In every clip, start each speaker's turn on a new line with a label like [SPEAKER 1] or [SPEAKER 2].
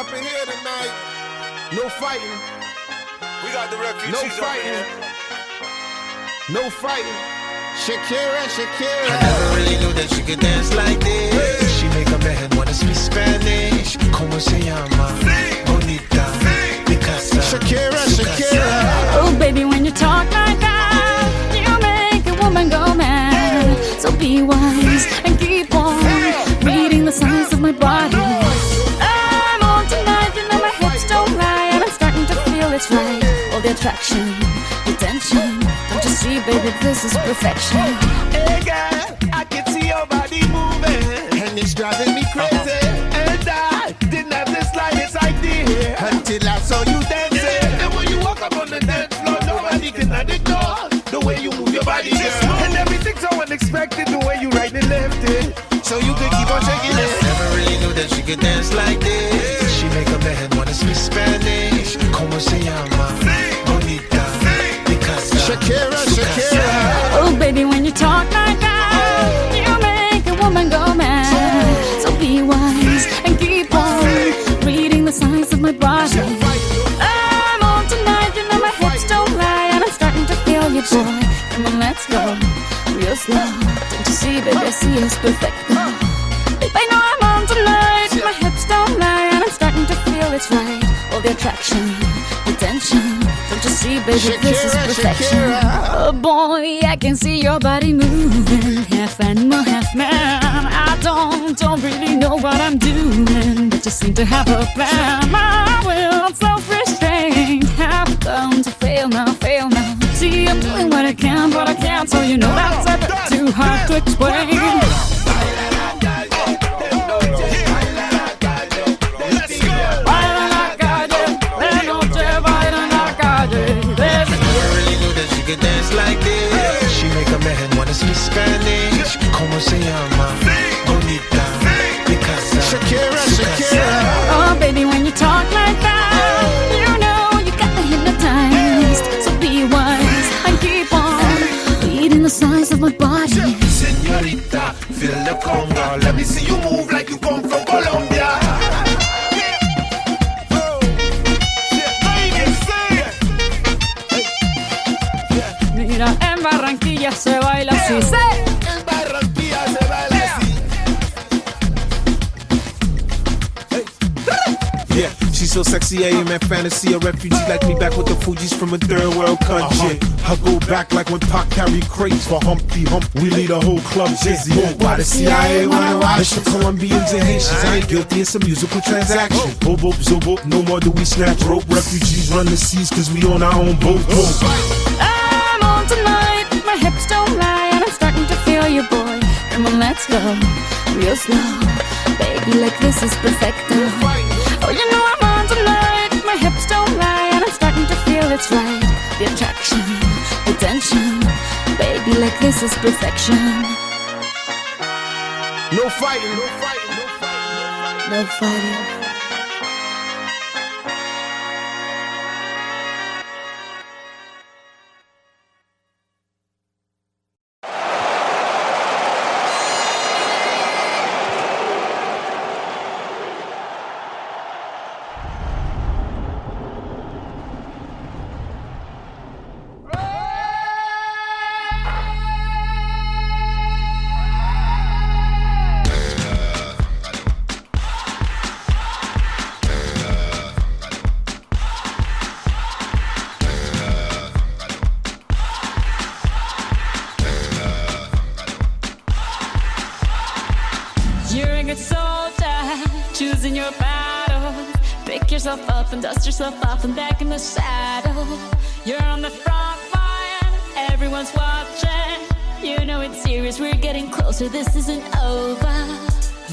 [SPEAKER 1] up in here tonight. No fighting.
[SPEAKER 2] We got the refugees
[SPEAKER 1] No
[SPEAKER 2] up in
[SPEAKER 1] fighting.
[SPEAKER 2] here.
[SPEAKER 1] No fighting. Shakira,
[SPEAKER 3] I
[SPEAKER 1] Shakira.
[SPEAKER 3] never really knew that she could dance like this. She make a man wanna speak Spanish. Como se llama? Bonita. Picasa.
[SPEAKER 1] Shakira, Shakira.
[SPEAKER 4] Oh, baby, when you talk like that, you make a woman go mad. So be wise and keep on reading the signs of my body. I'm on tonight, you know my hips don't lie, and I'm starting to feel it's right. All the attraction, the tension. Don't you see, baby, this is perfection.
[SPEAKER 3] Hey girl, I can see your body moving,
[SPEAKER 1] And it's driving me crazy.
[SPEAKER 3] and I didn't have the slightest idea
[SPEAKER 1] Until I saw you dancing.
[SPEAKER 3] And when you walk up on the dance floor, nobody can ignore the way you move your body, girl. And everything's so unexpected, the way you right and left it.
[SPEAKER 1] So you could keep on shaking it.
[SPEAKER 3] Never really knew that she could dance like this. She make a man wanna speak Spanish. Como se llama? Bonita. Picasa.
[SPEAKER 1] Shakira, Shakira.
[SPEAKER 4] Oh, baby, when you talk like that, you make a woman go mad. So be wise and keep on reading the signs of my body. I'm on tonight, you know my hips don't lie, and I'm starting to feel you, boy. Come on, let's go, real slow. Don't you see, baby, I see it's perfect. Babe, I know I'm on tonight, my hips don't lie, and I'm starting to feel it's right. All the attraction, the tension. Don't you see, baby, this is
[SPEAKER 1] Shakira,
[SPEAKER 4] perfection.
[SPEAKER 1] Shakira.
[SPEAKER 4] Oh boy, I can see your body moving, half animal, half man. I don't really know what I'm doing, but just seem to have a plan. My will, self-restraint, have come to fail now, fail now. See, I'm doing what I can, but I can't, so you know that's a bit too hard to explain. Baila en la calle, de noche baila en la calle.
[SPEAKER 3] Never really knew that she could dance like this. She make a man wanna speak Spanish. Como se llama? Bonita. Picasa.
[SPEAKER 1] Shakira, Shakira.
[SPEAKER 4] Oh, baby, when you talk like that, you know you got me hypnotized. So be wise and keep on reading the signs of my body.
[SPEAKER 3] Señorita, feel the conga. Let me see you move like you come from Colombia.
[SPEAKER 4] Mira, en Barranquilla se baila así. ¡Sí!
[SPEAKER 3] En Barranquilla se baila así.
[SPEAKER 5] Yeah, she's so sexy, I am at fantasy. A refugee like me back with the Fugees from a third world country. I go back like when Pac carried crates for Humpty Hump. We lead a whole club dizzy. Why the CIA wanna watch the Colombians and Haitians? I ain't guilty, it's a musical transaction. Bobo, zobo, no more do we snatch rope. Refugees run the seas cause we on our own boat.
[SPEAKER 4] I'm on tonight, my hips don't lie, and I'm starting to feel you, boy. Come on, let's go, real slow. Baby, like this is perfecto. Oh, you know I'm on tonight, my hips don't lie, and I'm starting to feel it's right. The attraction, the tension. Baby, like this is perfection.
[SPEAKER 1] No fighting. No fighting. No fighting.
[SPEAKER 4] No fighting. You're a good soldier, choosing your battle. Pick yourself up and dust yourself off and back in the saddle. You're on the front line, everyone's watching. You know it's serious, we're getting closer, this isn't over.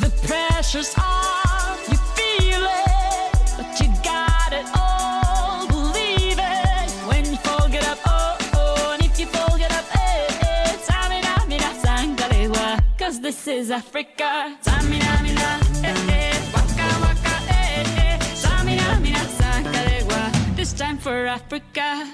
[SPEAKER 4] The pressure's on, you feel it, but you got it all, believe it. When you fall, get up, oh, oh, and if you fall, get up, eh, eh. Tamina, mina, sangalewa, cause this is Africa. Tamina, mina, eh, eh, waka, waka, eh, eh. Tamina, mina, sangalewa, this time for Africa.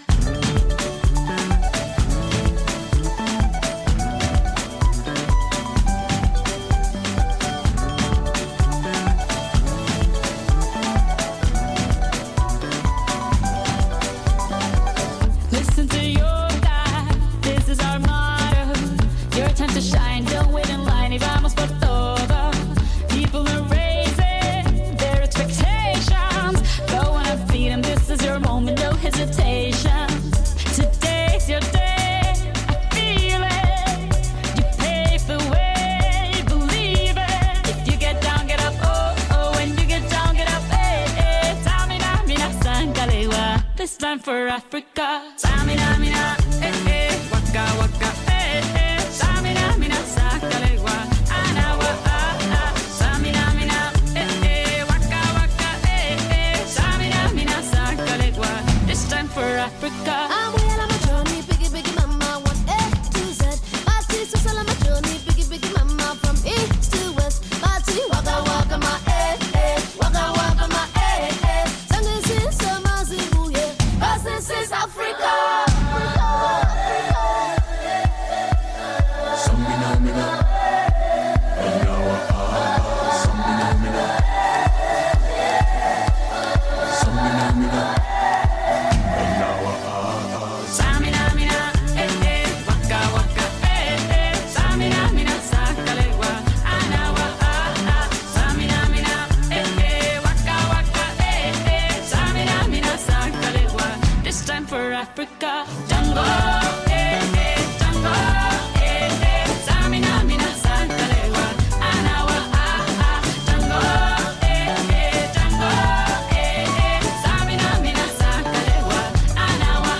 [SPEAKER 4] This time for Africa. Samina, mina, waka, waka, Samina, mina, sakalegua, anawa, Samina, mina, waka, waka, Samina, mina, sakalegua. This time for Africa.
[SPEAKER 6] I'm well on my journey, biggie, biggie, mama, 1 A to Z. My sister's all on my journey, biggie, biggie, mama, from east to west. My tea, waka, waka, my waka, waka, my Sang this is Amazibu, yeah, 'cause this is Africa.
[SPEAKER 4] Samina, mina, waka, waka, Samina, mina, sakalegua, anawa, Samina, mina, waka, waka, Samina, mina, sakalegua. This time for Africa. Jungle, jungle, Samina, mina, sakalegua, anawa, jungle, jungle, Samina, mina, sakalegua, anawa.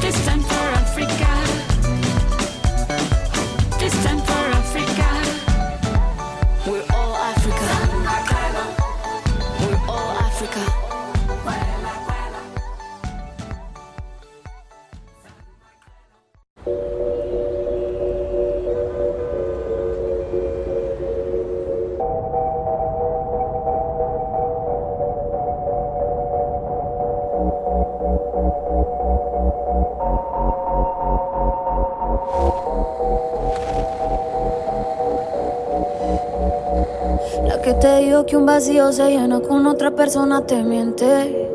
[SPEAKER 4] This time for Africa. This time for Africa. We're all Africa. We're all Africa.
[SPEAKER 6] La que te dijo que un vacío se llena con otra persona te miente.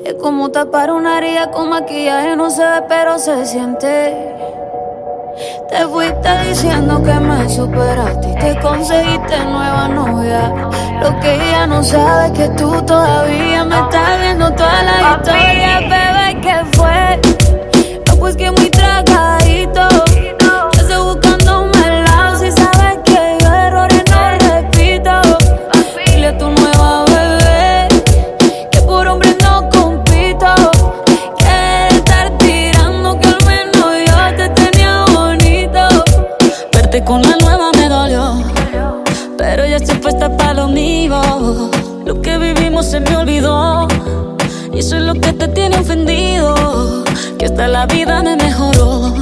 [SPEAKER 6] Es como tapar una herida con maquillaje, no se ve pero se siente. Te fuiste diciendo que me superaste y te conseguiste nueva novia. Lo que ella no sabe es que tú todavía me estás viendo toda la historia. Bebé, ¿qué fue? No, pues que muy tragadito. Yo estoy buscándome el lado si sabes que yo errores no repito. Dile a tu nueva bebé que por hombre no compito. Quiere estar tirando que al menos yo te tenía bonito.
[SPEAKER 4] Verte con la nueva me dolió, pero ya estoy puesta para lo mío. Lo que vivimos se me olvidó, y eso es lo que te tiene ofendido. Que hasta la vida me mejoró.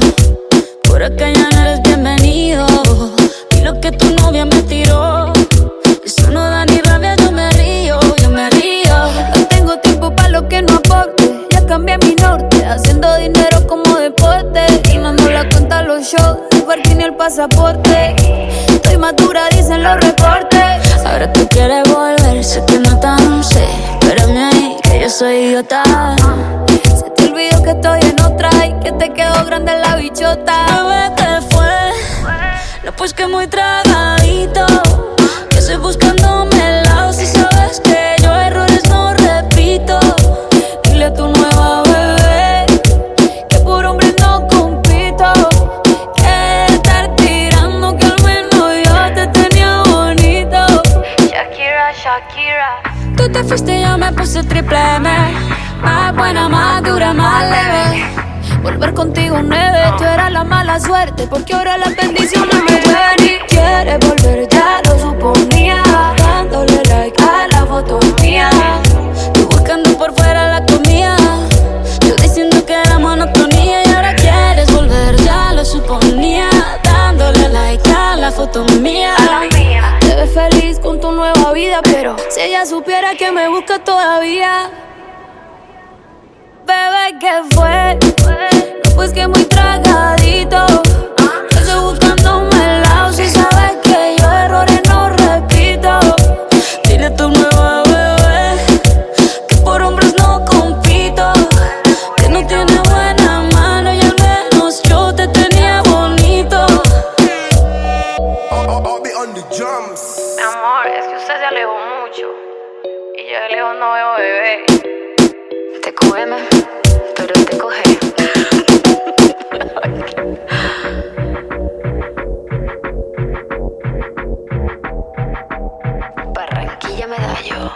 [SPEAKER 4] Por acá ya no eres bienvenido. Y lo que tu novia me tiró, eso no da ni rabia, yo me río, yo me río.
[SPEAKER 6] No tengo tiempo para lo que no aporte. Ya cambié mi norte, haciendo dinero como deporte. Y no la cuenta los shows, el parking y el pasaporte. Estoy madura, dicen los reportes.
[SPEAKER 4] Ahora tú quieres volver, sé que no tan sé. Espérame ahí, que yo soy idiota.
[SPEAKER 6] Se te olvidó que estoy en otra y que te quedó grande la bichota.
[SPEAKER 4] Bebé, ¿qué fue? No, pues que muy tragadito. Que estoy buscándome el lado si sabes que yo errores no repito.
[SPEAKER 6] Dile a tu nueva bebé que por hombre no compito. Quiere estar tirando que al menos yo te tenía bonito. Shakira, Shakira.
[SPEAKER 4] Tú te fuiste y yo me puse triple M. Más buena, más dura, más leve.
[SPEAKER 6] Volver contigo nueve, tú eras la mala suerte, porque ahora las bendiciones me ven y quieres volver, ya lo suponía. Dándole like a la foto mía.
[SPEAKER 4] Tú buscando por fuera la comida, yo diciendo que era monotonía. Y ahora quieres volver, ya lo suponía. Dándole like a la foto mía.
[SPEAKER 6] Te ves feliz con tu nueva vida, pero si ella supiera que me busca todavía. Bebé, ¿qué fue? No, pues que muy tragadito. Yo estoy buscándome el lado si sabes que yo errores no repito.
[SPEAKER 4] Dile a tu nueva bebé que por hombres no compito. Que no tiene buena mano y al menos yo te tenía bonito.
[SPEAKER 2] I'll be on the drums.
[SPEAKER 6] Mi amor, es que usted se alejó mucho y yo de lejos no veo bebé. Te cógeme, pero te coge. Barranquilla Medallo.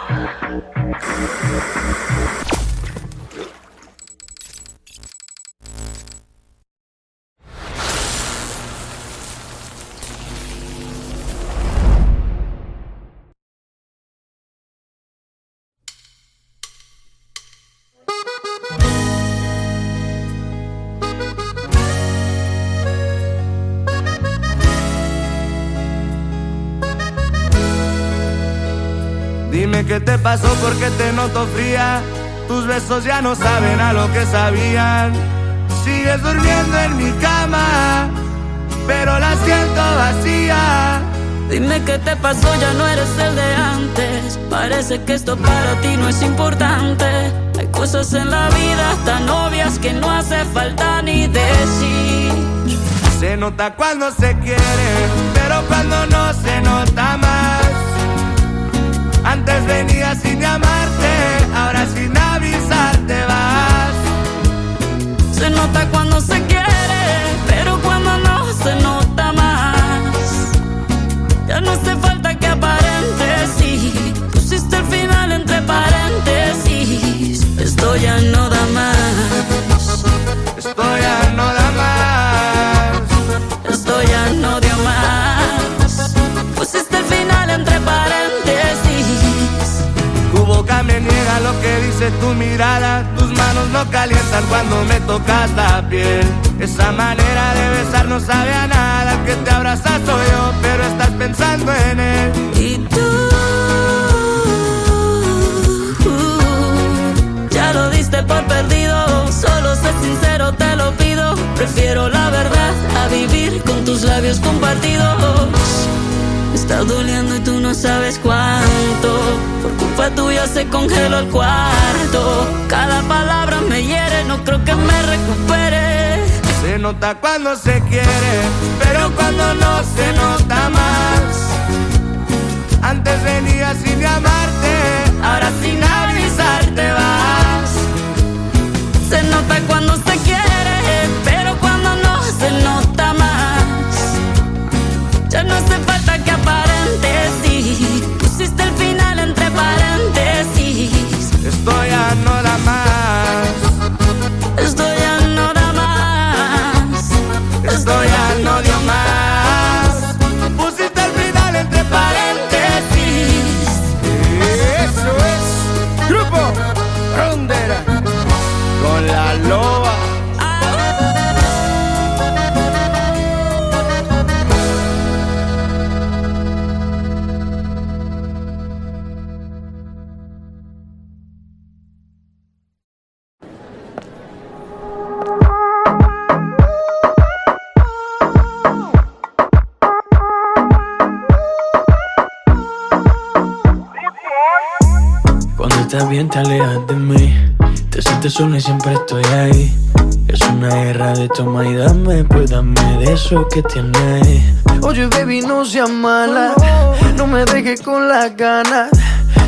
[SPEAKER 7] Dime qué te pasó porque te noto fría. Tus besos ya no saben a lo que sabían. Sigues durmiendo en mi cama, pero la siento vacía.
[SPEAKER 4] Dime qué te pasó, ya no eres el de antes. Parece que esto para ti no es importante. Hay cosas en la vida tan obvias que no hace falta ni decir.
[SPEAKER 7] Se nota cuando se quiere, pero cuando no se nota más. Antes venías sin llamarte, ahora sin avisar te vas.
[SPEAKER 4] Se nota cuando se quiere, pero cuando no se nota más. Ya no hace falta que aparentes, sí. Pusiste el final entre paréntesis. Esto ya no da más.
[SPEAKER 7] Esto ya no da más.
[SPEAKER 4] Esto ya no dio más. Pusiste el final entre paréntesis.
[SPEAKER 7] Tu boca me niega lo que dice tu mirada. Tus manos no calientan cuando me tocas la piel. Esa manera de besar no sabe a nada. El que te abraza soy yo, pero estás pensando en él.
[SPEAKER 4] Y tú ya lo diste por perdido. Solo sé sincero, te lo pido. Prefiero la verdad a vivir con tus labios compartidos. Está doliendo y tú no sabes cuánto. Por culpa tuya se congeló el cuarto. Cada palabra me hiere, no creo que me recupere.
[SPEAKER 7] Se nota cuando se quiere, pero cuando no se nota más. Antes venías sin llamarte, ahora sin avisar te vas.
[SPEAKER 4] Se nota cuando se quiere, pero cuando no se nota más. Ya no hace falta que aparentes, sí. Pusiste el final entre paréntesis.
[SPEAKER 7] Esto ya no da más.
[SPEAKER 4] Esto ya no da más.
[SPEAKER 7] Esto ya no dio más. Pusiste el final entre paréntesis.
[SPEAKER 1] Eso es Grupo Rondera
[SPEAKER 7] Con la loba.
[SPEAKER 8] Cuando estás bien te alejas de mí. Te sientes sola y siempre estoy ahí. Es una guerra de toma y dame. Pues dame de eso que tienes. Oye baby, no seas mala. No me dejes con las ganas.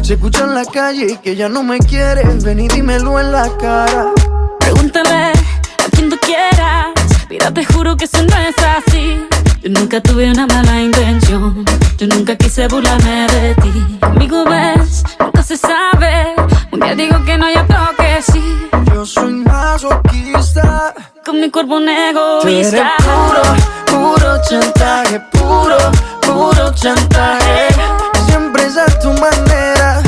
[SPEAKER 8] Se escucha en la calle y que ya no me quieres. Ven y dímelo en la cara.
[SPEAKER 4] Pregúntale a quien tú quieras. Mira, te juro que eso no es así. Yo nunca tuve una mala intención. Yo nunca quise burlarme de ti. Conmigo ves, nunca se sabe. Un día digo que no, y otro que sí.
[SPEAKER 8] Yo soy masoquista.
[SPEAKER 4] Con mi cuerpo un
[SPEAKER 8] Tú eres
[SPEAKER 4] egoísta.
[SPEAKER 8] puro chantaje. Puro chantaje. Siempre es a tu manera.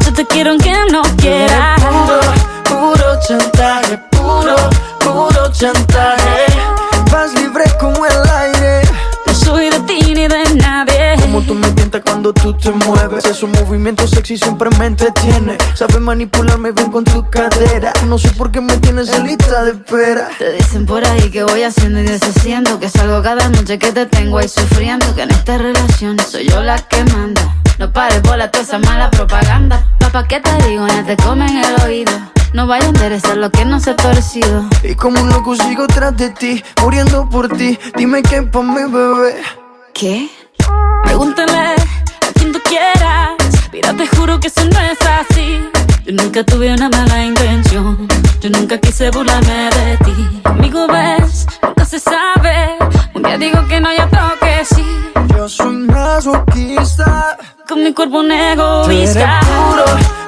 [SPEAKER 4] Yo te quiero aunque no
[SPEAKER 8] Tú eres
[SPEAKER 4] quieras.
[SPEAKER 8] puro chantaje. Puro chantaje. Vas libre como el aire.
[SPEAKER 4] No soy de ti ni de nadie.
[SPEAKER 8] Como tú me tientas cuando tú te mueves. Esos movimientos sexy siempre me entretiene. Sabes manipularme bien con tu cadera. No sé por qué me tienes en lista de espera.
[SPEAKER 4] Te dicen por ahí que voy haciendo y deshaciendo, que salgo cada noche que te tengo ahí sufriendo, que en esta relación soy yo la que manda. No pares bola toda esa mala propaganda. Papá, ¿qué te digo? Ya te comen el oído. No vaya a enderezar lo que no se ha torcido.
[SPEAKER 8] Y como un loco sigo tras de ti, muriendo por ti. Dime qué pa' mi bebé.
[SPEAKER 4] ¿Qué? Pregúntale a quien tú quieras. Mira, te juro que eso no es así. Yo nunca tuve una mala intención. Yo nunca quise burlarme de ti. Conmigo ves, nunca se sabe. Un día digo que no, y otro que sí.
[SPEAKER 8] Yo soy masoquista.
[SPEAKER 4] Con mi cuerpo un
[SPEAKER 8] Tú eres
[SPEAKER 4] egoísta.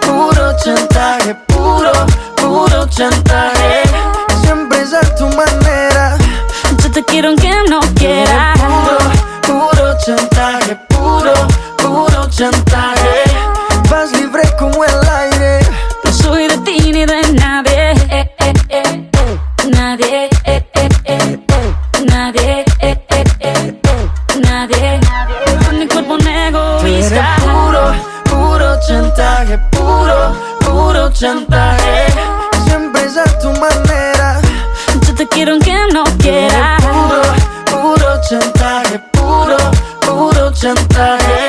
[SPEAKER 8] puro chantaje, puro, puro chantaje. Siempre es a tu manera.
[SPEAKER 4] Yo te quiero aunque no quieras.
[SPEAKER 8] Puro, puro chantaje, puro, puro chantaje. Vas libre como el aire.
[SPEAKER 4] No soy de ti ni de nadie. Nadie. Nadie. Nadie. Con mi cuerpo un egoísta.
[SPEAKER 8] Puro, puro chantaje, puro, puro chantaje. Siempre es a tu manera.
[SPEAKER 4] Yo te quiero aunque no quieras.
[SPEAKER 8] Puro, puro chantaje, puro, puro chantaje.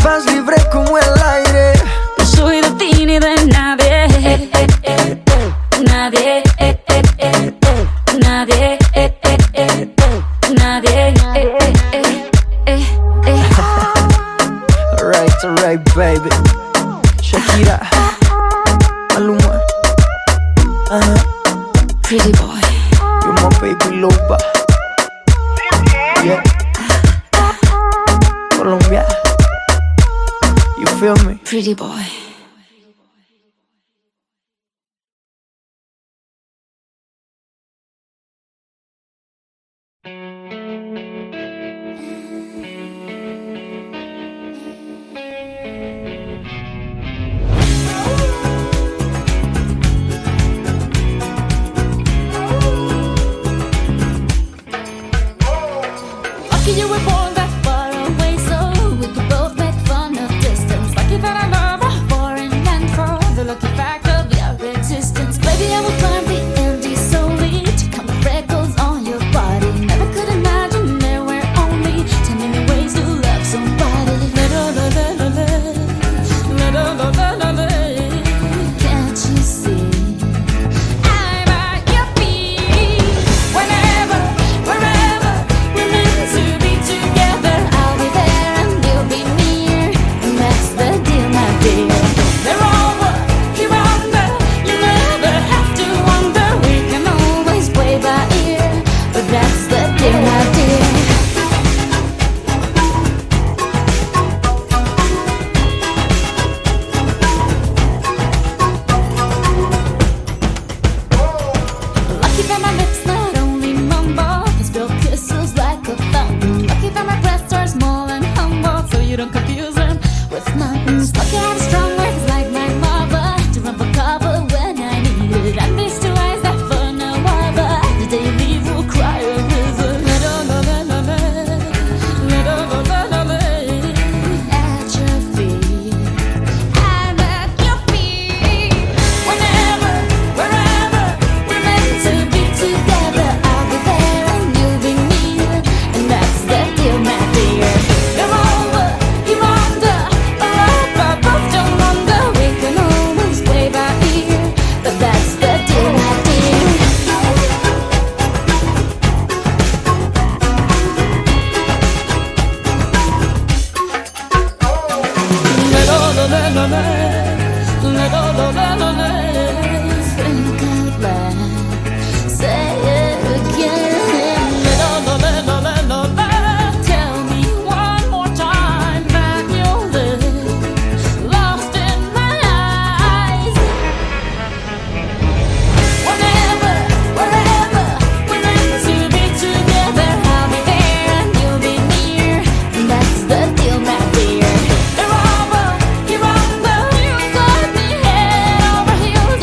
[SPEAKER 8] Vas libre como el aire.
[SPEAKER 4] No soy de ti ni de nadie. Nadie. Nadie. Nadie.
[SPEAKER 8] Alright, baby. Shakira, Maluma,
[SPEAKER 4] Pretty boy.
[SPEAKER 8] you're my baby loba. Yeah, Colombia, you feel me?
[SPEAKER 4] Pretty boy. Lucky you were born that far away, so we could both make fun of distance. Lucky that I love a foreign land for the lucky fact of your existence. Baby, I will climb the Andes solely to count the freckles on your body. Never could imagine there were only 10 million ways to love somebody. Can't you see? I'm at your feet. Whenever, wherever, we're meant to be together. I'll be there and you'll be near, and that's the deal, my dear. They're over, you're under. You never have to wonder. We can always play by ear, but that's the deal, my dear. Lucky that my lips not only mumble, they spill kisses like a fountain. Lucky that my breasts are small and humble, so you don't confuse them with mountains. Lucky I have strong words like my mother to run for cover when I need it. And these two eyes that for no other, the day you leave will cry a river. At your feet, I'm at your feet. Whenever, wherever, we're meant to be together. I'll be there and you'll be near, and that's the deal, my dear. You're over, you're under, but I both don't wonder. We can always play by ear, but that's the deal, my dear. Think out loud, say it again. Tell me one more time that you'll live lost in my eyes. Whenever, wherever, we're meant to be together. I'll be there and you'll be near, and that's the deal, my dear. You're over, you're under, you got me head over heels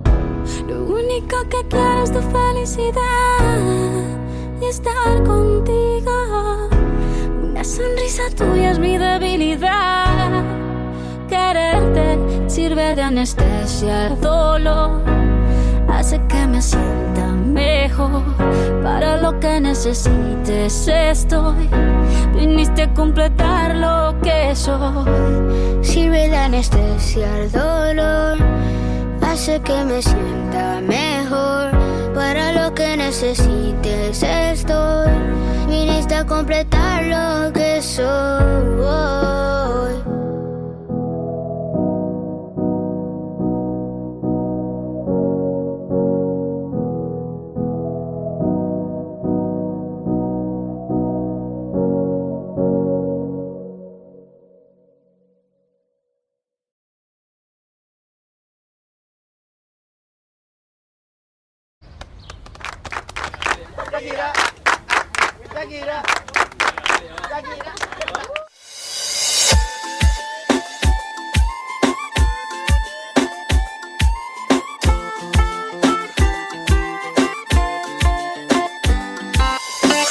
[SPEAKER 6] único que quiero es tu felicidad y estar contigo. Una sonrisa tuya es mi debilidad. Quererte sirve de anestesia al dolor, hace que me sienta mejor. Para lo que necesites estoy. Viniste a completar lo que soy.
[SPEAKER 9] Sirve de anestesia al dolor, hace que me sienta mejor. Para lo que necesites estoy. Viniste a completar lo que soy.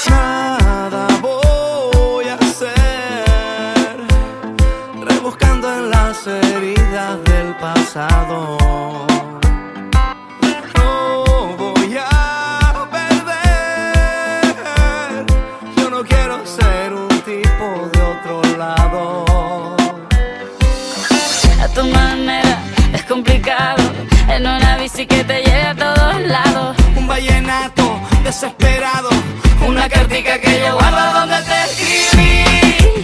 [SPEAKER 7] Nada voy a hacer, rebuscando en las heridas del pasado. No voy a perder, yo no quiero ser un tipo de otro lado.
[SPEAKER 4] A tu manera es complicado, en una bici que te lleve a todos lados.
[SPEAKER 7] Un vallenato desesperado, una cartica que yo guardo donde te escribí.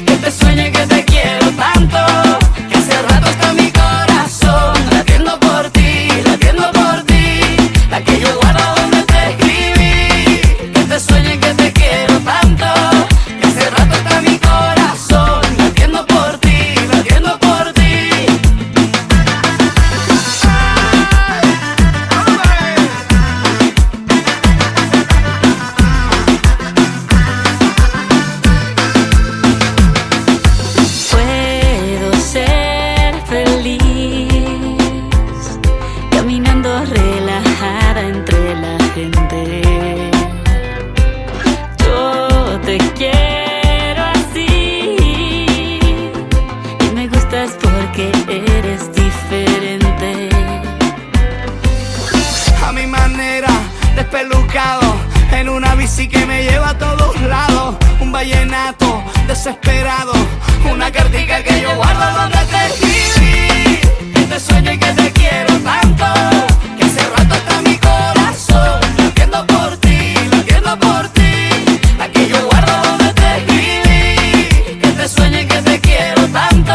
[SPEAKER 4] Que te sueñe que te quiero tanto,
[SPEAKER 7] Que hace rato está mi corazón latiendo por ti, latiendo por ti. La que yo guardo donde te escribí.
[SPEAKER 4] que te sueñe que te quiero tanto.
[SPEAKER 7] Que hace rato está mi corazón latiendo por ti, latiendo por ti.
[SPEAKER 4] Puedo ser feliz caminando relajada entre la gente. Yo te quiero así y me gustas porque eres diferente.
[SPEAKER 7] A mi manera, despelucado, en una bici que me lleva a todos lados. Un vallenato desesperado, una cartica que yo guardo donde te escribí. Que te sueño y que te quiero tanto, que hace rato está mi corazón latiendo por ti, latiendo por ti. La que yo guardo donde te escribí.
[SPEAKER 4] Que te sueñe que te quiero tanto.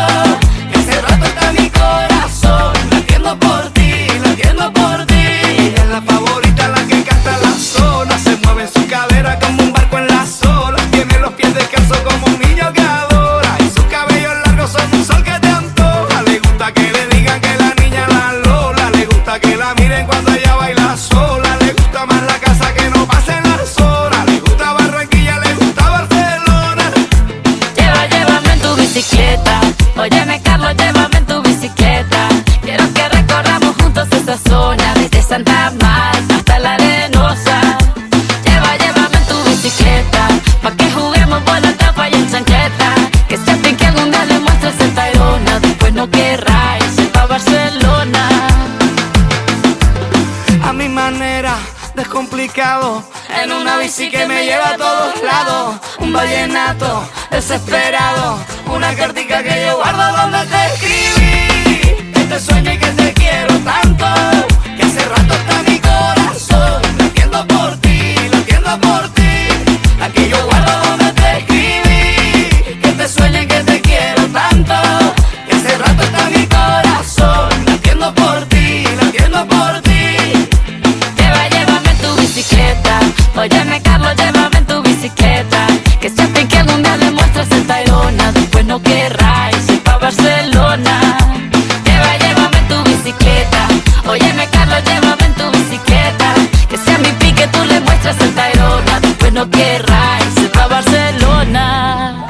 [SPEAKER 7] Que hace rato está mi corazón latiendo por ti, latiendo por ti. Ella es la favorita, la que canta la zona. Se mueve en su cadera como un barco en las olas. Tiene los pies descalzos como un niño que adora. Y sus cabellos largos son un sol que te antoja. Le gusta que le digan que la niña la Lola. Le gusta que la miren cuando ella baila sola. Le gusta más la casa que no pasen las horas. Le gusta Barranquilla, le gusta Barcelona.
[SPEAKER 4] Llévame en tu bicicleta. Óyeme, Carlos, llévame en tu bicicleta. Quiero que recorramos juntos esa zona, desde Santa Marta hasta la Arenosa. Llévame en tu bicicleta, pa' que juguemos por la tapa y en chancleta. Que sepan que algún día le muestres el Tayrona, después no querráis ir pa' Barcelona.
[SPEAKER 7] A mi manera, descomplicado, en una bici que me lleva a todos lados. Un vallenato desesperado, una cartica que yo guardo donde te escribí. Que te sueño y que te quiero tanto, que hace rato está mi corazón latiendo por ti, latiendo por ti. La que yo guardo donde te escribí. Que te sueño y que te quiero tanto, que hace rato está mi corazón latiendo por ti, latiendo por ti.
[SPEAKER 4] Llévame en tu bicicleta. Óyeme, Carlos, llévame en tu bicicleta. Que sepan que algún día le muestras el Tayrona, después no querráis ir pa' Barcelona. Llévame en tu bicicleta. Óyeme, Carlos, llévame en tu bicicleta. Que sea mi pique, tú le muestras el Tayrona, después no querráis ir pa' Barcelona.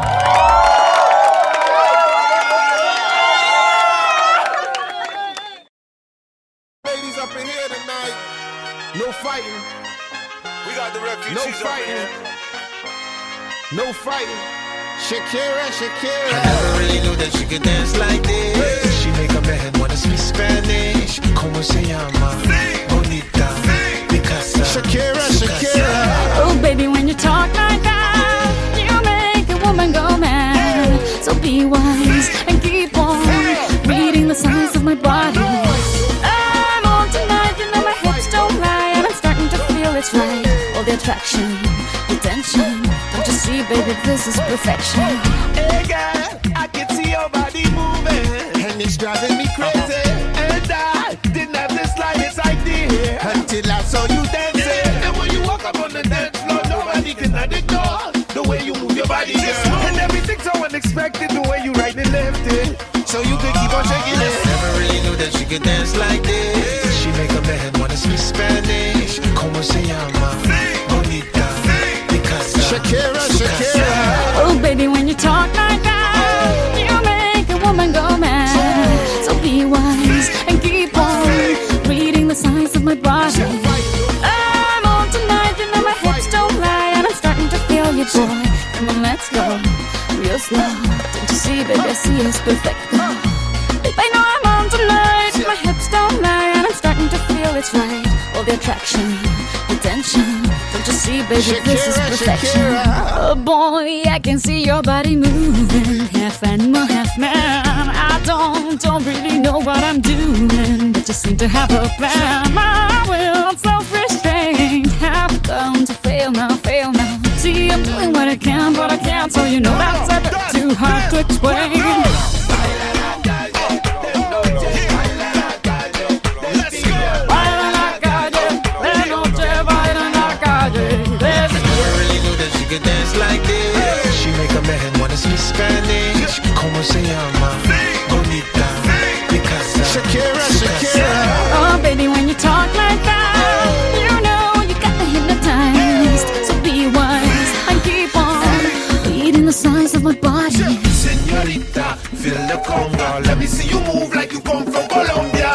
[SPEAKER 5] Ladies up in here tonight.
[SPEAKER 1] No fighting,
[SPEAKER 2] We got the
[SPEAKER 1] no
[SPEAKER 2] refugees over
[SPEAKER 1] fighting,
[SPEAKER 2] here.
[SPEAKER 1] no fighting. Shakira,
[SPEAKER 3] I
[SPEAKER 1] Shakira.
[SPEAKER 3] never really knew that she could dance like this. She make a man wanna speak Spanish. Como se llama? Bonita, Picasa,
[SPEAKER 1] Shakira,
[SPEAKER 3] su
[SPEAKER 1] Shakira.
[SPEAKER 3] casa.
[SPEAKER 4] Oh, baby, when you talk like that, you make a woman go mad. So be wise and keep on reading the signs of my body. I'm on tonight, you know my hips don't lie, and I'm starting to feel it's right. All the attraction, the tension. Don't you see, baby, this is perfection.
[SPEAKER 7] Hey girl, I can see your body moving,
[SPEAKER 1] And it's driving me crazy.
[SPEAKER 7] and I didn't have the slightest idea
[SPEAKER 1] Until I saw you dancing.
[SPEAKER 7] And when you walk up on the dance floor, nobody can ignore the way you move your body, girl. And everything's so unexpected, the way you right and left it.
[SPEAKER 1] So you could keep on shaking it.
[SPEAKER 3] Never really knew that she could dance like this. She make a man wanna speak Spanish. Como se llama? Bonita, Picasa,
[SPEAKER 1] Shakira,
[SPEAKER 3] su
[SPEAKER 1] Shakira.
[SPEAKER 3] casa.
[SPEAKER 4] Oh, baby, when you talk like that, you make a woman go mad. So be wise and keep on reading the signs of my body. I'm on tonight, you know my hips don't lie, and I'm starting to feel you, boy. Come on, let's go real slow. Don't you see, baby, I see it's perfect. Babe, I know I'm on tonight, my hips don't lie, and I'm starting to feel it's right. All the attraction, the tension. Don't you see, baby, this is
[SPEAKER 1] Shakira,
[SPEAKER 4] perfection.
[SPEAKER 1] Shakira.
[SPEAKER 4] Oh boy, I can see your body moving, half animal, half man. I don't really know what I'm doing, but just seem to have a plan. My will, self-restraint, have come to fail now, fail now. See, I'm doing what I can, but I can't, so you know that's a bit too hard to explain. Baila en la calle, de noche baila en la calle.
[SPEAKER 3] Never really knew that she could dance like this. She make a man wanna speak Spanish. Como se llama? Bonita, Picasa,
[SPEAKER 1] Shakira,
[SPEAKER 3] su
[SPEAKER 1] Shakira.
[SPEAKER 3] casa.
[SPEAKER 4] Oh, baby, when you talk like that, you know you got me hypnotized. So be wise and keep on reading the signs of my body.
[SPEAKER 7] Señorita, feel the conga. Let me see you move like you come from Colombia.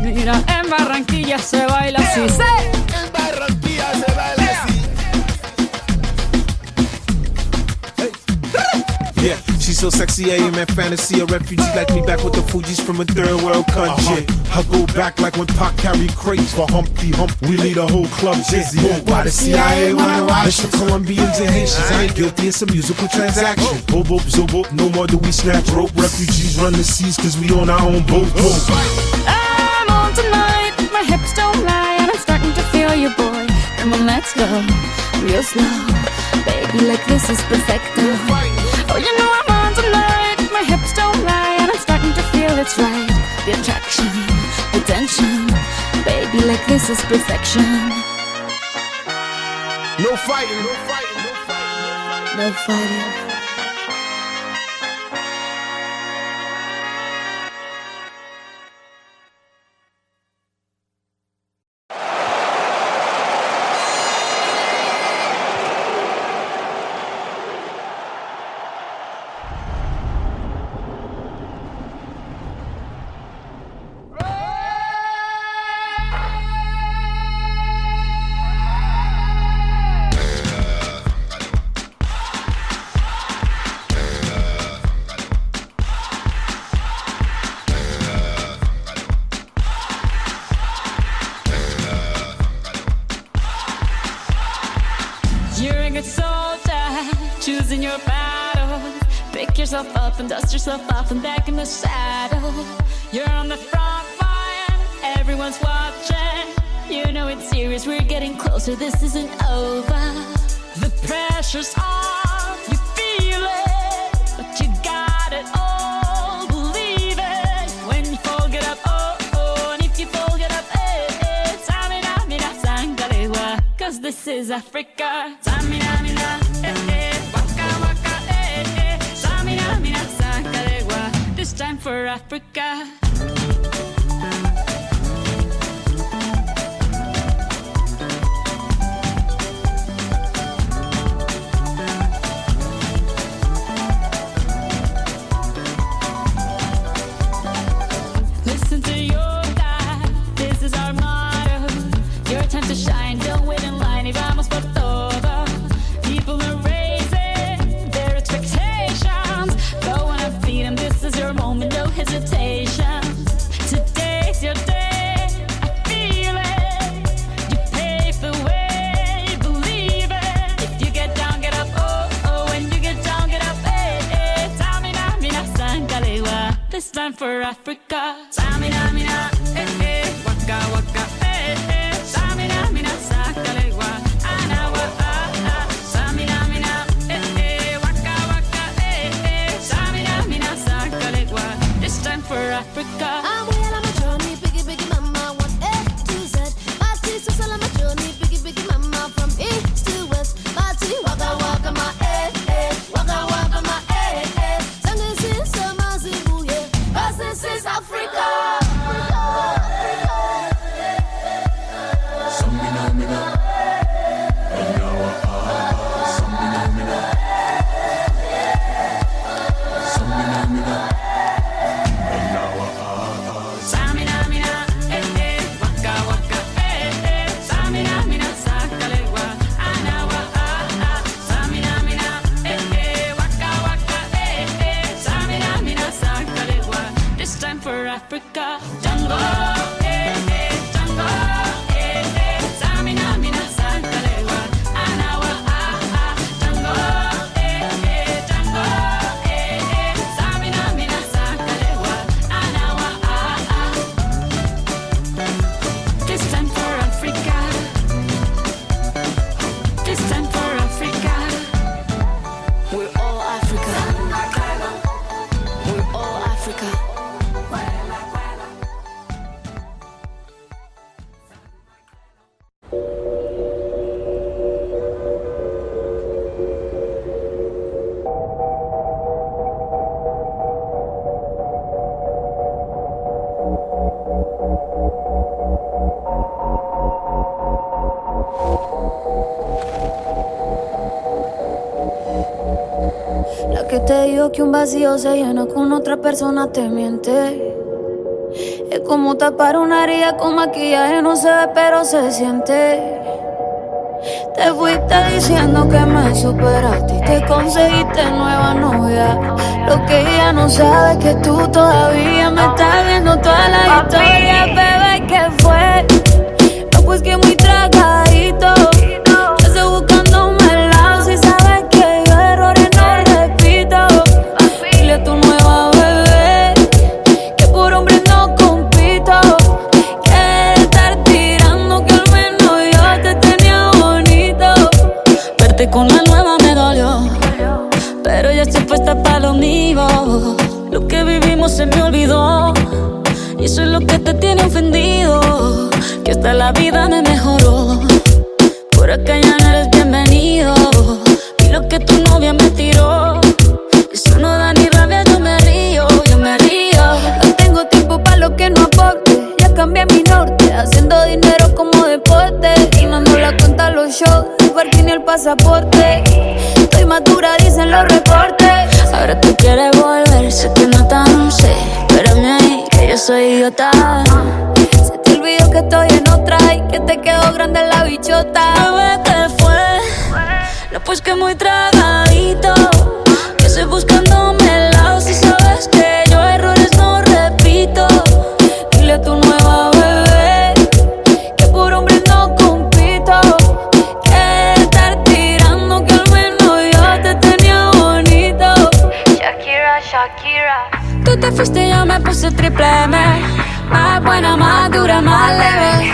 [SPEAKER 4] Mira, en Barranquilla se baila así. ¡Sí!
[SPEAKER 7] En Barranquilla se baila así.
[SPEAKER 5] Yeah, she's so sexy, I am in fantasy. A refugee like me back with the Fugees from a third world country. I go back like when Pac carried crates for Humpty Hump. We lead a whole club dizzy. Why the CIA wanna watch the Colombians and Haitians? I ain't guilty, it's a musical transaction. Bobo, zobo, no more do we snatch rope. Refugees run the seas cause we on our own boat.
[SPEAKER 4] I'm on tonight, my hips don't lie, and I'm starting to feel you, boy. Come on, let's go real slow. Baby, like this is perfect. Oh, you know I'm on tonight, my hips don't lie, and I'm starting to feel it's right. The attraction, the tension. Baby, like this is perfection.
[SPEAKER 1] No fighting, no fighting, no fighting.
[SPEAKER 4] No fighting. You're a good soldier, choosing your battle. Pick yourself up and dust yourself off and back in the saddle. You're on the front line, everyone's watching. You know it's serious, we're getting closer, this isn't over. The pressure's on, you feel it, but you got it all, believe it. When you fall, get up, oh, oh, and if you fall, get up, eh, eh. Samina, mina, sangalewa, cause this is Africa. Samina, mina, eh, eh, waka, waka, eh, eh. Samina, mina, sangalewa, this time for Africa. this time for Africa. Samina, mina, waka, waka, Samina, mina, sakalegua, anawa, Samina, mina, waka, waka, Samina, mina, sakalegua, this time for Africa.
[SPEAKER 6] I'm way on my journey, biggie, biggie, mama, 1 A to Z. My sister's all on my journey, biggie, biggie, mama, from east to west. My tea, waka, waka, my waka, waka, my Sangin' since summer, Zimbabwe, cause this is Africa.
[SPEAKER 10] Samina, mina, anawa, Samina, mina, Samina, mina, anawa,
[SPEAKER 4] Samina, mina, waka, waka, Samina, mina, sakalegua, anawa, Samina, mina, waka, waka, Samina, mina, sakalegua, this time for Africa. Jungle, jungle, Samina, mina, sakalegua, anawa, jungle, jungle, Samina, mina, sakalegua, anawa, this time for Africa. This time for Africa. We're all Africa. We're all Africa.
[SPEAKER 6] La que te dijo que un vacío se llena con otra persona te miente. Es como tapar una herida con maquillaje, no se ve pero se siente. Te fuiste diciendo que me superaste y te conseguiste nueva novia. Lo que ella no sabe es que tú todavía me estás viendo toda la historia. Bebé, ¿qué fue? No, pues que muy tragadito. Yo estoy buscándome el lado si sabes que yo errores no repito. Dile a tu nueva bebé que por hombre no compito. Que estar tirando que al menos yo te tenía bonito.
[SPEAKER 4] Verte con la nueva me dolió, pero ya estoy puesta para lo mío. Lo que vivimos se me olvidó y eso es lo que te tiene ofendido. Que hasta la vida me mejoró. Por acá ya no eres bienvenido. Y lo que tu novia me tiró, eso no da ni rabia, yo me río, yo me río.
[SPEAKER 6] No tengo tiempo para lo que no aporte. Ya cambié mi norte, haciendo dinero como deporte. Y no la cuenta los shows, el parking y el pasaporte. Estoy madura, dicen los reportes.
[SPEAKER 4] Ahora tú quieres volver, sé que no tan sé. Espérame ahí, que yo soy idiota.
[SPEAKER 6] Se te olvidó que estoy en otra y que te quedó grande la bichota.
[SPEAKER 4] Bebé, ¿qué fue? No, pues que muy tragadito. Que estoy buscándome el lado si sabes que yo errores no repito.
[SPEAKER 6] Dile a tu nueva bebé que por hombre no compito. Que estar tirando que al menos yo te tenía bonito.
[SPEAKER 9] Shakira, Shakira.
[SPEAKER 4] Tú te fuiste y yo me puse triple M. Más buena, más dura, más leve.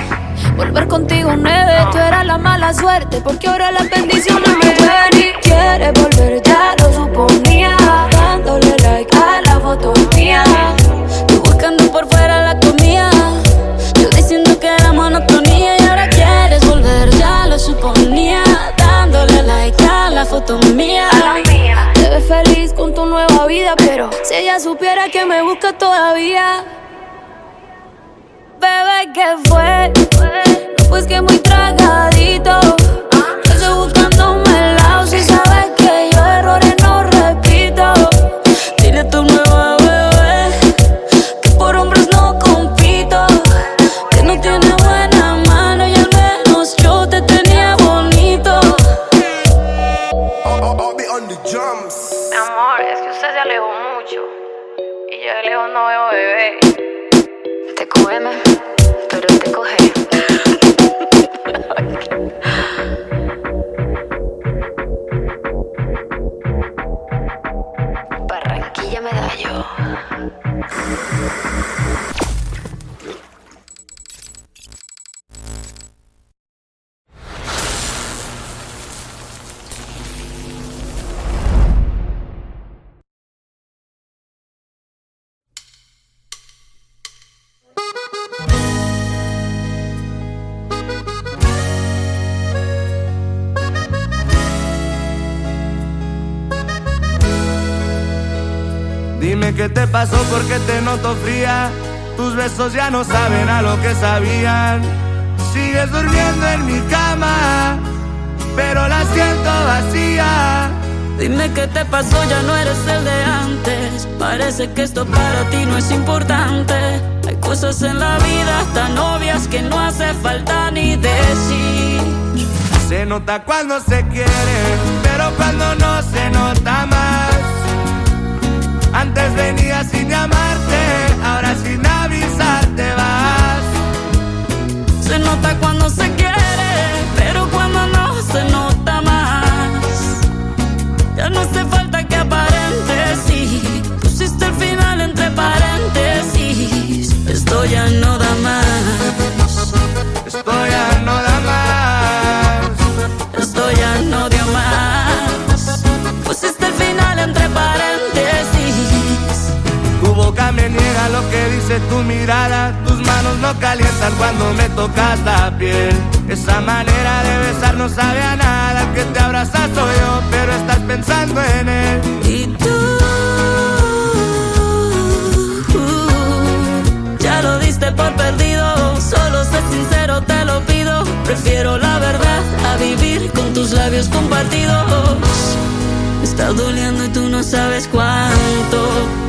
[SPEAKER 6] Volver contigo nueve, tú eras la mala suerte, porque ahora las bendiciones me llueven. Y quieres volver, ya lo suponía, dándole like a la foto mía.
[SPEAKER 4] Tú buscando por fuera la comida, yo diciendo que era monotonía. Y ahora quieres volver, ya lo suponía, dándole like a la foto mía.
[SPEAKER 6] Te ves feliz con tu nueva vida, pero si ella supiera que me busca todavía. Bebé, ¿qué fue? No, pues que muy tragadito. Yo estoy buscándome el lado si sabes que yo errores no repito.
[SPEAKER 4] Dile a tu nueva bebé que por hombres no compito. Que no tiene buena mano y al menos yo te tenía bonito.
[SPEAKER 2] I'll be on the drums.
[SPEAKER 9] Mi amor, es que usted se alejó mucho y yo de lejos no veo bebé. Te cógeme, pero te coge. Barranquilla
[SPEAKER 6] qué medallo.
[SPEAKER 7] Dime qué te pasó, porque te noto fría. Tus besos ya no saben a lo que sabían. Sigues durmiendo en mi cama, pero la siento vacía.
[SPEAKER 4] Dime qué te pasó, ya no eres el de antes. Parece que esto para ti no es importante. Hay cosas en la vida tan obvias que no hace falta ni decir.
[SPEAKER 7] Se nota cuando se quiere, pero cuando no se nota más. Antes venías sin llamarte, ahora sin avisar te vas.
[SPEAKER 4] Se nota cuando se quiere, pero cuando no se nota más. Ya no hace falta que aparentes, sí. Pusiste el final entre paréntesis. Esto ya no da más.
[SPEAKER 7] Esto ya no da más.
[SPEAKER 4] Esto ya no dio más. Pusiste el final entre paréntesis.
[SPEAKER 7] Tu boca me niega lo que dice tu mirada. Tus manos no calientan cuando me tocas la piel. Esa manera de besar no sabe a nada. El que te abraza soy yo, pero estás pensando en él.
[SPEAKER 4] Y tú ya lo diste por perdido. Solo sé sincero, te lo pido. Prefiero la verdad a vivir con tus labios compartidos. Me está doliendo y tú no sabes cuánto.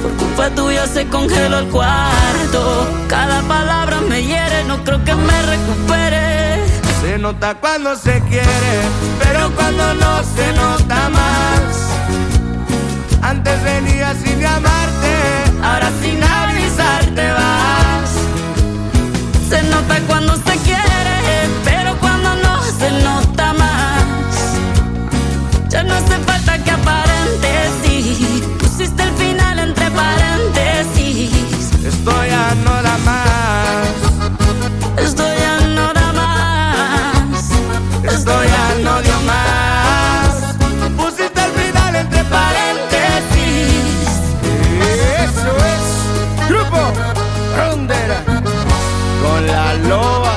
[SPEAKER 4] Por culpa tuya se congeló el cuarto. Cada palabra me hiere, no creo que me recupere.
[SPEAKER 7] Se nota cuando se quiere, pero cuando no se nota más. Antes venías sin llamarte, ahora sin avisar te vas.
[SPEAKER 4] Se nota cuando se quiere, pero cuando no se nota más. Ya no hace falta que aparentes, sí. Pusiste el final entre paréntesis.
[SPEAKER 7] Esto ya no da más.
[SPEAKER 4] Esto ya no da más.
[SPEAKER 7] Esto ya no dio más. Pusiste el final entre paréntesis.
[SPEAKER 1] Eso es Grupo Rondera
[SPEAKER 7] Con la loba.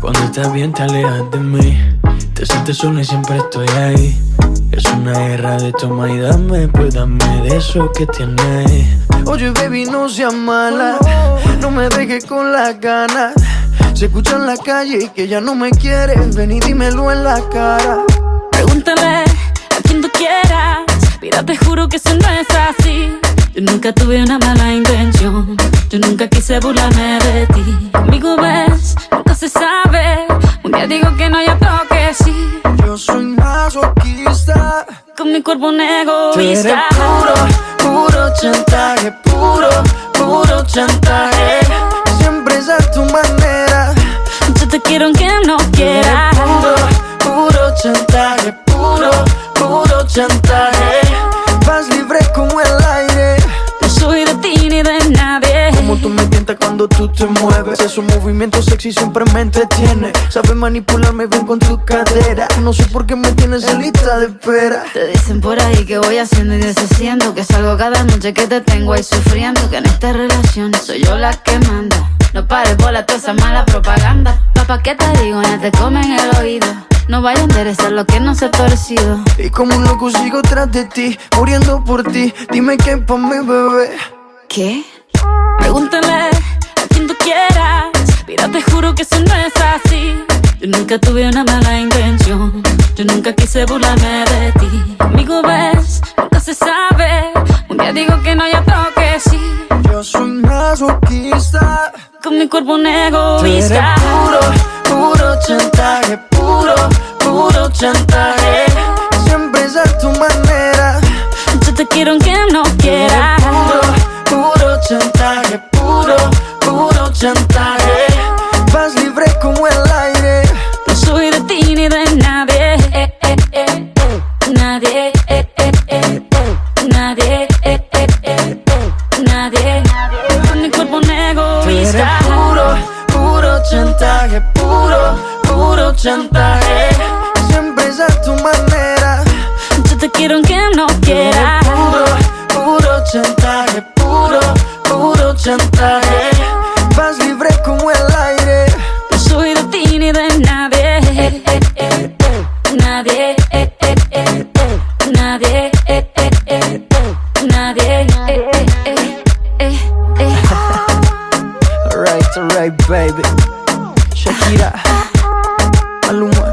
[SPEAKER 8] Cuando estás bien te alejas de mí. Te sientes sola y siempre estoy ahí. Es una guerra de toma y dame. Pues dame de eso que tienes. Oye baby, no seas mala. No me dejes con las ganas. Se escucha en la calle que ya no me quieres. Ven y dímelo en la cara.
[SPEAKER 4] Pregúntale a quien tú quieras. Mira, te juro que eso no es así. Yo nunca tuve una mala intención. Yo nunca quise burlarme de ti. Conmigo ves, nunca se sabe. Un día digo que no, y otro que sí.
[SPEAKER 8] Yo soy masoquista.
[SPEAKER 4] Con mi cuerpo un
[SPEAKER 8] Tú eres
[SPEAKER 4] egoísta.
[SPEAKER 8] puro chantaje. Puro chantaje. Siempre es a tu manera.
[SPEAKER 4] Yo te quiero aunque no quieras.
[SPEAKER 8] Puro chantaje. Puro chantaje. Vas libre como el aire.
[SPEAKER 4] No soy de ti ni de nadie.
[SPEAKER 8] Como tú me tientas cuando tú te mueves. Esos movimientos sexy siempre me entretiene. Sabes manipularme bien con tu cadera. No sé por qué me tienes en lista de espera.
[SPEAKER 4] Te dicen por ahí que voy haciendo y deshaciendo. Que salgo cada noche que te tengo ahí sufriendo. Que en esta relación soy yo la que manda. No pares bola toda esa mala propaganda. Papá, ¿qué te digo? Ya te comen el oído. No vaya a interesar lo que no se ha torcido.
[SPEAKER 8] Y como un loco sigo tras de ti, muriendo por ti. Dime qué pa' mi bebé.
[SPEAKER 4] ¿Qué? Pregúntale a quien tú quieras. Mira, te juro que eso no es así. Yo nunca tuve una mala intención. Yo nunca quise burlarme de ti. Conmigo ves, nunca se sabe. Un día digo que no, y otro que sí.
[SPEAKER 8] Yo soy masoquista.
[SPEAKER 4] con mi cuerpo un
[SPEAKER 8] Tú eres
[SPEAKER 4] egoísta.
[SPEAKER 8] puro, puro chantaje, puro chantaje. Siempre es a tu manera.
[SPEAKER 4] Yo te quiero aunque no quieras.
[SPEAKER 8] Puro chantaje, puro chantaje. Vas libre como el aire.
[SPEAKER 4] No soy de ti ni de nadie. Nadie. Nadie. Nadie. Con mi cuerpo un
[SPEAKER 8] Tú eres
[SPEAKER 4] egoísta.
[SPEAKER 8] puro chantaje, puro chantaje. Siempre es a tu manera.
[SPEAKER 4] Yo te quiero aunque no quieras.
[SPEAKER 8] Puro chantaje, puro chantaje. Vas libre como el aire.
[SPEAKER 4] No soy de ti ni de nadie. Nadie. Nadie. Nadie.
[SPEAKER 8] Alright, baby. Shakira, Maluma,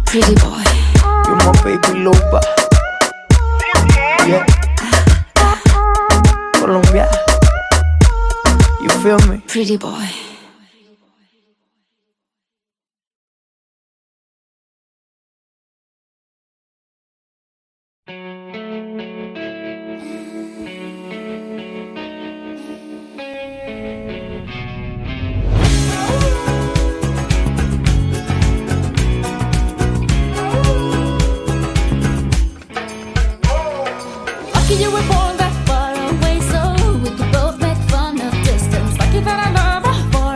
[SPEAKER 4] Pretty boy.
[SPEAKER 8] you're my baby loba. Yeah. Colombia, you feel me?
[SPEAKER 4] Pretty boy. Lucky you were born that far away, so we could both make fun of distance. Lucky that I love her for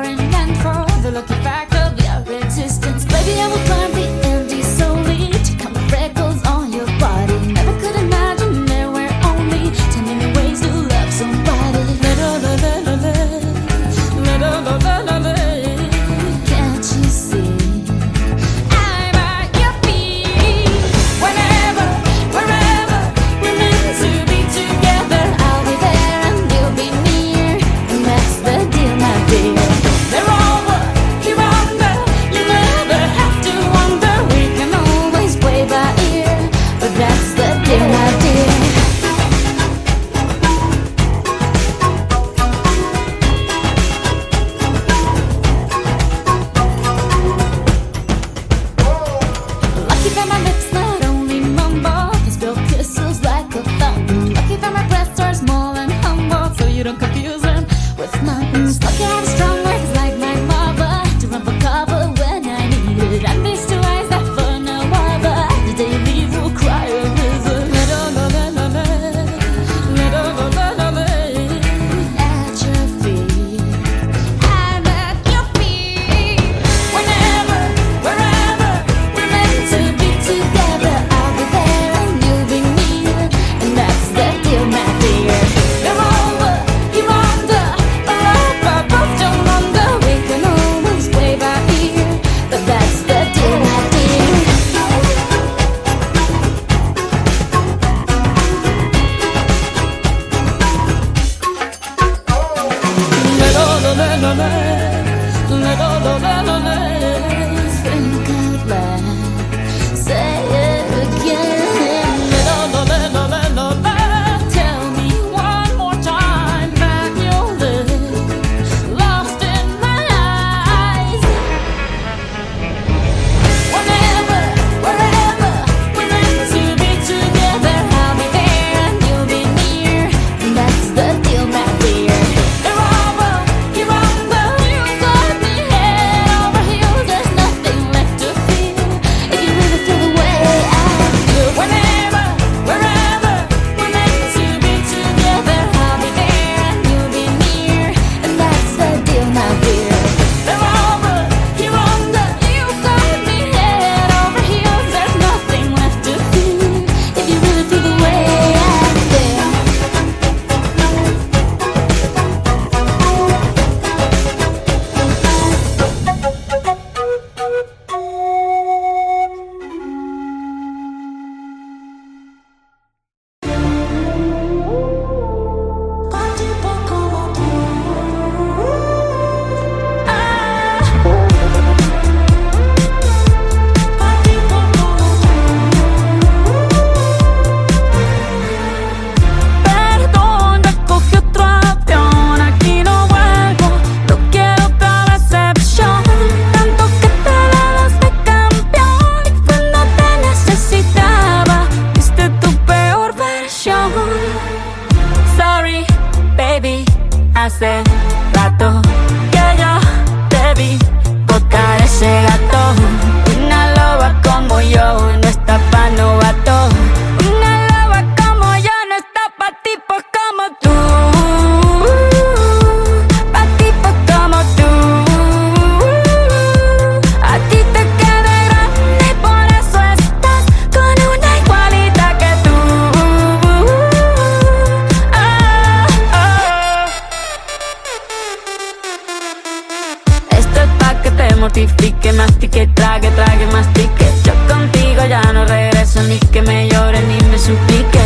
[SPEAKER 4] mortifique, mastique, trague, mastique. Yo contigo ya no regreso, ni que me llore ni me suplique.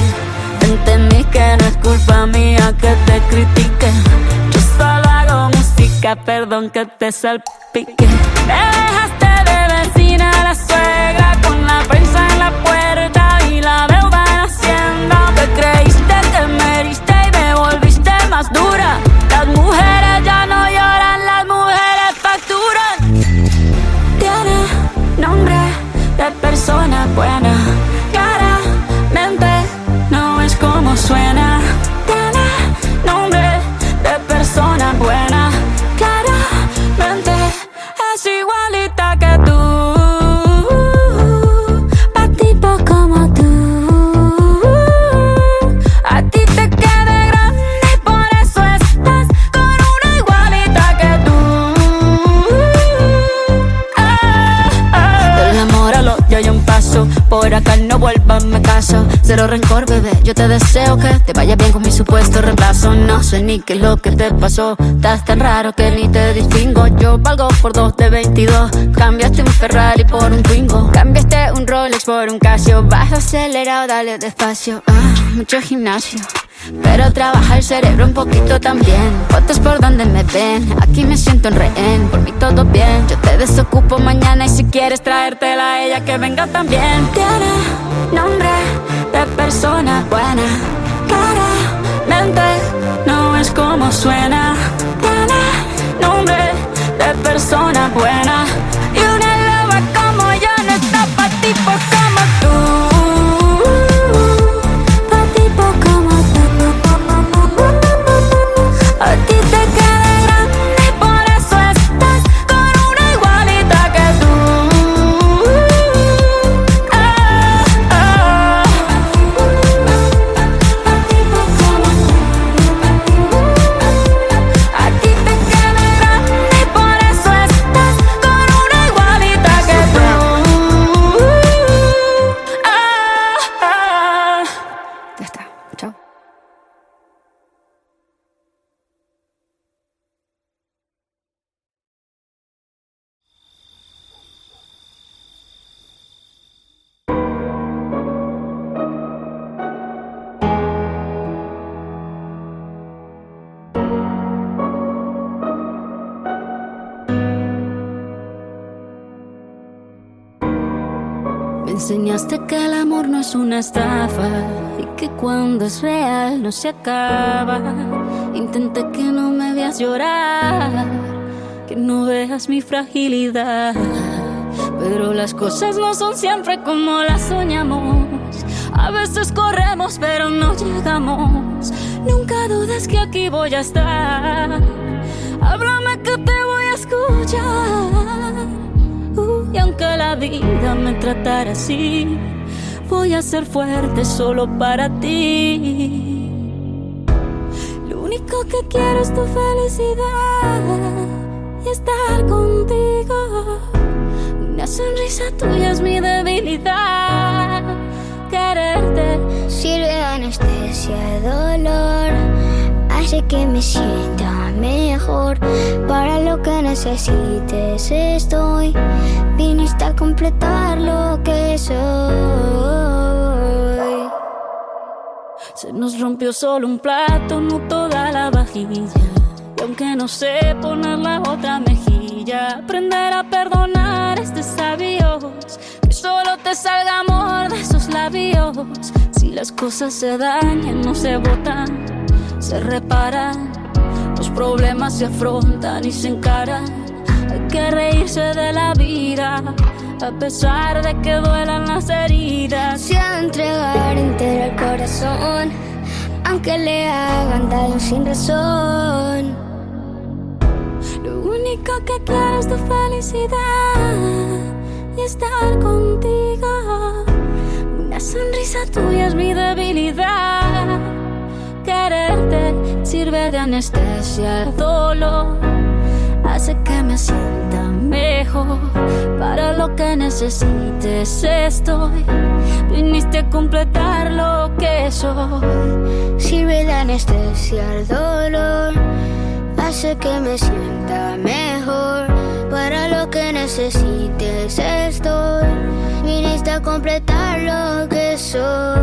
[SPEAKER 4] Entendí que no es culpa mía que te critique. Yo solo hago música, perdón que te salpique. Te dejaste de vecina a la suegra, con la prensa en la puerta y la deuda en Hacienda. Te creíste que me heriste y me volviste más dura. Las mujeres ya no lloran, las mujeres facturan. Tiene nombre de persona buena, claramente no es como suena. Tiene nombre de persona buena, claramente es igualita que tú. Pa' tipo como tú, a ti te queda grande y por eso estás con una igualita que tú. Del amor al odio hay un paso, por acá no vuelvas, me caso. Cero rencor, bebé, yo te deseo que te vaya bien con mi supuesto reemplazo. No sé ni qué es lo que te pasó, estás tan raro que ni te distingo. Yo valgo por 2 de 22, cambiaste un Ferrari por un Twingo. Cambiaste un Rolex por un Casio, vas acelerado, dale despacio. Mucho gimnasio, pero trabaja el cerebro un poquito también. Fotos por donde me ven, aquí me siento en rehén. Por mí todo bien, yo te desocupo mañana y si quieres traértela a ella que venga también. Tiene nombre de persona buena, claramente no es como suena. Tiene nombre de persona buena y una loba como yo no está pa' tipos como tú. A ti te queda grande y por eso estás con una igualita que tú. A ti te queda grande y por eso estás con una igualita que tú. Ya está, chao. Me enseñaste que el amor no es una estafa y que cuando es real no se acaba. Intenté que no me veas llorar, que no veas mi fragilidad, pero las cosas no son siempre como las soñamos. A veces corremos pero no llegamos. Nunca dudes que aquí voy a estar. Háblame que te voy a escuchar. Y aunque la vida me tratara así, voy a ser fuerte solo para ti. Lo único que quiero es tu felicidad y estar contigo. Una sonrisa tuya es mi debilidad. Quererte
[SPEAKER 9] sirve de anestesia, dolor, hace que me sienta mejor. Para lo que necesites estoy, viniste a completar lo que soy.
[SPEAKER 4] Se nos rompió solo un plato, no toda la vajilla. Y aunque no sé poner la otra mejilla, aprender a perdonar es de sabios. Que solo te salga amor de esos labios. Si las cosas se dañan, no se botan, se reparan. Los problemas se afrontan y se encaran. Hay que reírse de la vida, a pesar de que duelan las heridas.
[SPEAKER 9] Se ha de entregar entero el corazón, aunque le hagan daño sin razón.
[SPEAKER 4] Lo único que quiero es tu felicidad y estar contigo. Una sonrisa tuya es mi debilidad. Quererte sirve de anestesia al dolor, hace que me sienta mejor. Para lo que necesites estoy, viniste a completar lo que soy.
[SPEAKER 9] Sirve de anestesia al dolor, hace que me sienta mejor. Para lo que necesites estoy. Viniste a completar lo que soy.